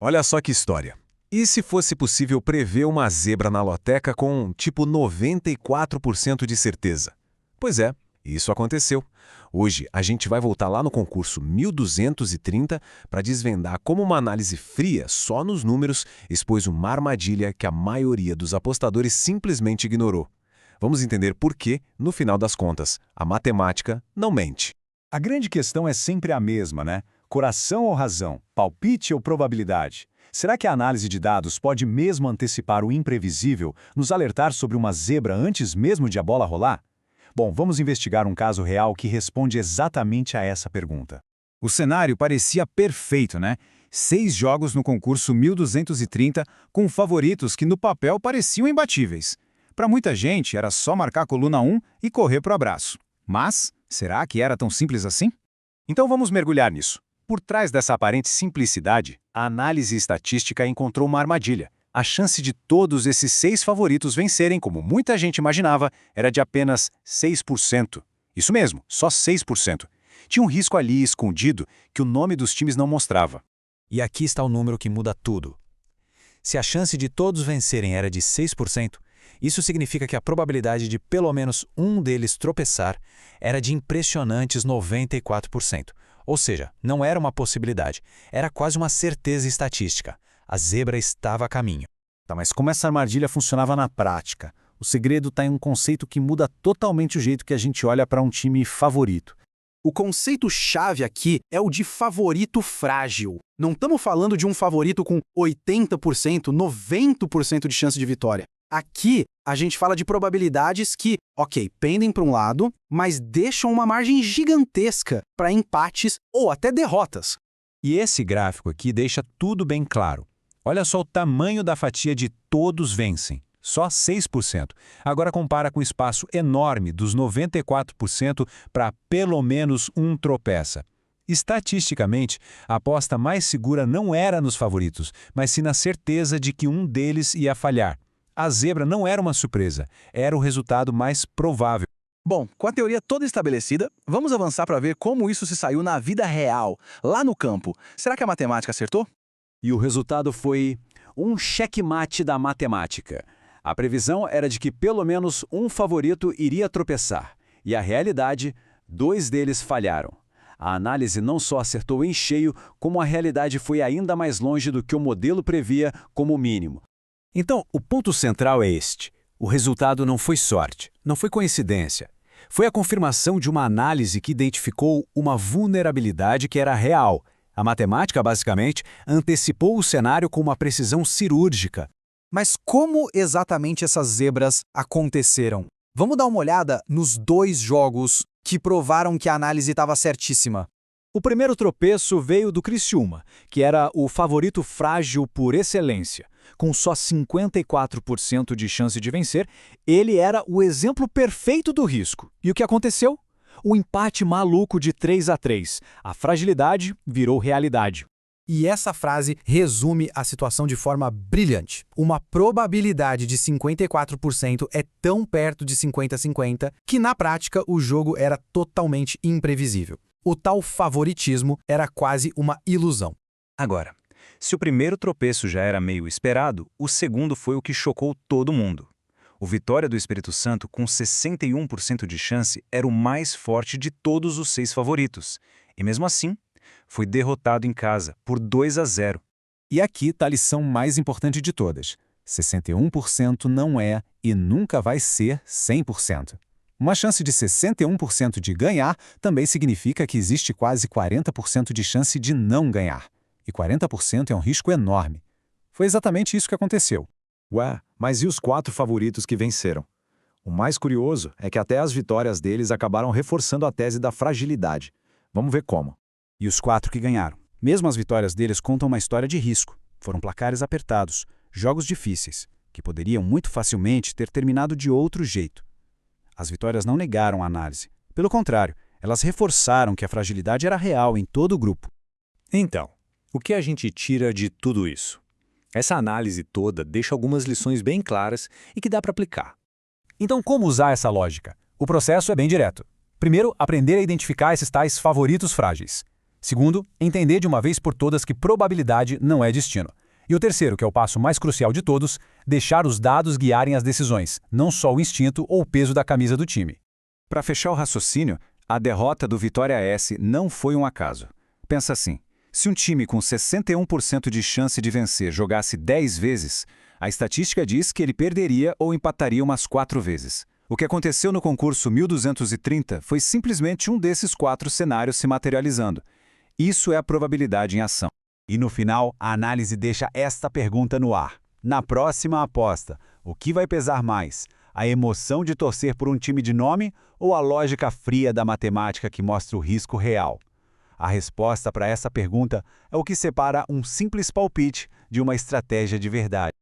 Olha só que história. E se fosse possível prever uma zebra na loteca com, tipo, 94% de certeza? Pois é, isso aconteceu. Hoje, a gente vai voltar lá no concurso 1230 para desvendar como uma análise fria, só nos números, expôs uma armadilha que a maioria dos apostadores simplesmente ignorou. Vamos entender por que, no final das contas, a matemática não mente. A grande questão é sempre a mesma, né? Coração ou razão? Palpite ou probabilidade? Será que a análise de dados pode mesmo antecipar o imprevisível, nos alertar sobre uma zebra antes mesmo de a bola rolar? Bom, vamos investigar um caso real que responde exatamente a essa pergunta. O cenário parecia perfeito, né? 6 jogos no concurso 1230, com favoritos que no papel pareciam imbatíveis. Para muita gente, era só marcar a coluna 1 e correr para o abraço. Mas, será que era tão simples assim? Então vamos mergulhar nisso. Por trás dessa aparente simplicidade, a análise estatística encontrou uma armadilha. A chance de todos esses 6 favoritos vencerem, como muita gente imaginava, era de apenas 6%. Isso mesmo, só 6%. Tinha um risco ali escondido que o nome dos times não mostrava. E aqui está o número que muda tudo. Se a chance de todos vencerem era de 6%, isso significa que a probabilidade de pelo menos um deles tropeçar era de impressionantes 94%. Ou seja, não era uma possibilidade, era quase uma certeza estatística. A zebra estava a caminho. Tá, mas como essa armadilha funcionava na prática? O segredo está em um conceito que muda totalmente o jeito que a gente olha para um time favorito. O conceito-chave aqui é o de favorito frágil. Não estamos falando de um favorito com 80%, 90% de chance de vitória. Aqui, a gente fala de probabilidades que, ok, pendem para um lado, mas deixam uma margem gigantesca para empates ou até derrotas. E esse gráfico aqui deixa tudo bem claro. Olha só o tamanho da fatia de todos vencem. Só 6%. Agora compara com o espaço enorme dos 94% para pelo menos um tropeça. Estatisticamente, a aposta mais segura não era nos favoritos, mas sim na certeza de que um deles ia falhar. A zebra não era uma surpresa, era o resultado mais provável. Bom, com a teoria toda estabelecida, vamos avançar para ver como isso se saiu na vida real, lá no campo. Será que a matemática acertou? E o resultado foi um checkmate da matemática. A previsão era de que pelo menos um favorito iria tropeçar, e a realidade, 2 deles falharam. A análise não só acertou em cheio, como a realidade foi ainda mais longe do que o modelo previa como mínimo. Então, o ponto central é este. O resultado não foi sorte, não foi coincidência. Foi a confirmação de uma análise que identificou uma vulnerabilidade que era real. A matemática, basicamente, antecipou o cenário com uma precisão cirúrgica. Mas como exatamente essas zebras aconteceram? Vamos dar uma olhada nos 2 jogos que provaram que a análise estava certíssima. O primeiro tropeço veio do Criciúma, que era o favorito frágil por excelência. Com só 54% de chance de vencer, ele era o exemplo perfeito do risco. E o que aconteceu? O empate maluco de 3-3. A fragilidade virou realidade. E essa frase resume a situação de forma brilhante. Uma probabilidade de 54% é tão perto de 50-50 que, na prática, o jogo era totalmente imprevisível. O tal favoritismo era quase uma ilusão. Agora, se o primeiro tropeço já era meio esperado, o segundo foi o que chocou todo mundo. O Vitória do Espírito Santo, com 61% de chance, era o mais forte de todos os 6 favoritos. E mesmo assim, foi derrotado em casa por 2-0. E aqui está a lição mais importante de todas. 61% não é e nunca vai ser 100%. Uma chance de 61% de ganhar também significa que existe quase 40% de chance de não ganhar. E 40% é um risco enorme. Foi exatamente isso que aconteceu. Ué, mas e os 4 favoritos que venceram? O mais curioso é que até as vitórias deles acabaram reforçando a tese da fragilidade. Vamos ver como. E os 4 que ganharam. Mesmo as vitórias deles contam uma história de risco. Foram placares apertados, jogos difíceis, que poderiam muito facilmente ter terminado de outro jeito. As vitórias não negaram a análise. Pelo contrário, elas reforçaram que a fragilidade era real em todo o grupo. Então, o que a gente tira de tudo isso? Essa análise toda deixa algumas lições bem claras e que dá para aplicar. Então, como usar essa lógica? O processo é bem direto. Primeiro, aprender a identificar esses tais favoritos frágeis. Segundo, entender de uma vez por todas que probabilidade não é destino. E o terceiro, que é o passo mais crucial de todos, deixar os dados guiarem as decisões, não só o instinto ou o peso da camisa do time. Para fechar o raciocínio, a derrota do Vitória S não foi um acaso. Pensa assim, se um time com 61% de chance de vencer jogasse 10 vezes, a estatística diz que ele perderia ou empataria umas 4 vezes. O que aconteceu no concurso 1230 foi simplesmente um desses 4 cenários se materializando. Isso é a probabilidade em ação. E no final, a análise deixa esta pergunta no ar. Na próxima aposta, o que vai pesar mais? A emoção de torcer por um time de nome ou a lógica fria da matemática que mostra o risco real? A resposta para essa pergunta é o que separa um simples palpite de uma estratégia de verdade.